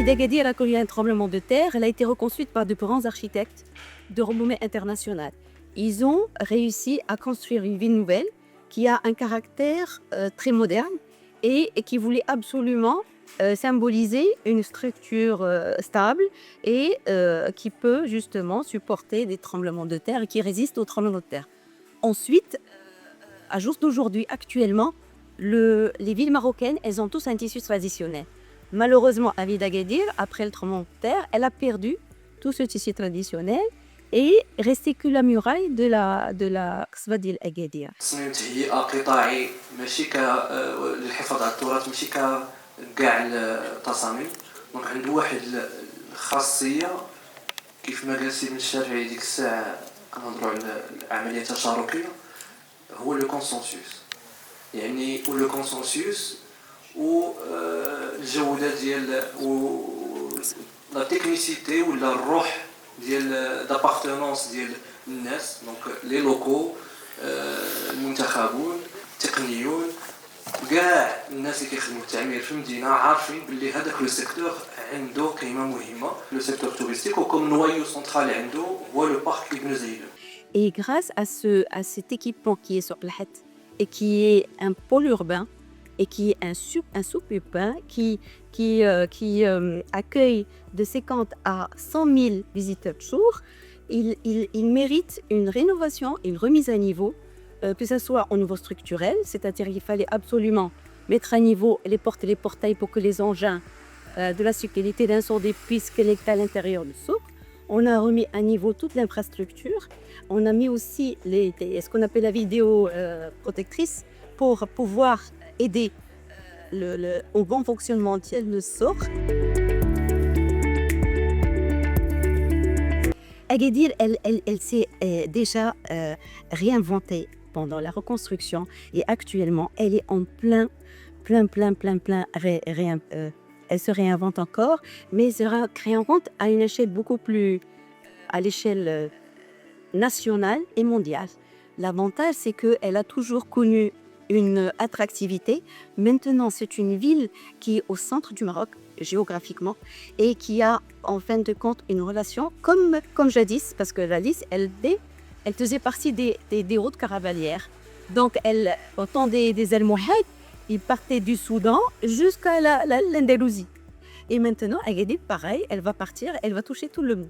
d'Agadir a connu un tremblement de terre. Elle a été reconstruite par de grands architectes de renommée internationale. Ils ont réussi à construire une ville nouvelle qui a un caractère très moderne et qui voulait absolument symboliser une structure stable et qui peut justement supporter des tremblements de terre et qui résiste aux tremblements de terre. Ensuite, à jour d'aujourd'hui, actuellement, les villes marocaines, elles ont tous un tissu traditionnel. Malheureusement, la ville d'Agadir, après le tremblement de terre, elle a perdu tout ce tissu traditionnel et restait que la muraille de la قصبة ديال Agadir. تصميم تهيئة قطاعي ماشي للحفاظ على التراث ماشي كاع التصاميم. دونك عنده واحد الخاصية كيف ما قال سي بن الشافعي ديك الساعة كنهضروا على العملية التشاركية هو لو كونسنسوس. يعني لو كونسنسوس والجودة ديال لا تكنيسيتي ولا الروح ديال دابارتونونس ديال الناس. دونك لي لوكو المنتخبون التقنيون كاع الناس اللي كيخدموا في التعمير في المدينه عارفين باللي هذاك لو سيكتور عنده قيمه مهمه. لو سيكتور توريستيك وكم نوايو سنترال عنده هو لو بارك ابن زايد. Et grâce à cet équipement qui est sur Plahet et qui est un pôle urbain et qui est un souk urbain qui accueille de 50 à 100 000 visiteurs par jour, il mérite une rénovation, une remise à niveau, que ce soit au niveau structurel, c'est-à-dire qu'il fallait absolument mettre à niveau les portes et les portails pour que les engins de la sécurité d'incendie puissent connecter à l'intérieur du souk. On a remis à niveau toute l'infrastructure. On a mis aussi ce qu'on appelle la vidéo protectrice pour pouvoir aider au bon fonctionnement de souk. Agadir, elle s'est déjà réinventée pendant la reconstruction et actuellement, elle est en plein elle se réinvente encore, mais elle se réinvente à une échelle beaucoup plus à l'échelle nationale et mondiale. L'avantage, c'est qu'elle a toujours connu une attractivité. Maintenant, c'est une ville qui est au centre du Maroc, géographiquement, et qui a, en fin de compte, une relation comme jadis, parce que la Lys, elle faisait partie des routes caravalières. Donc, au temps des Almohades, ils partaient du Soudan jusqu'à l'Andalousie. Et maintenant, Agadir, pareil, elle va partir, elle va toucher tout le monde.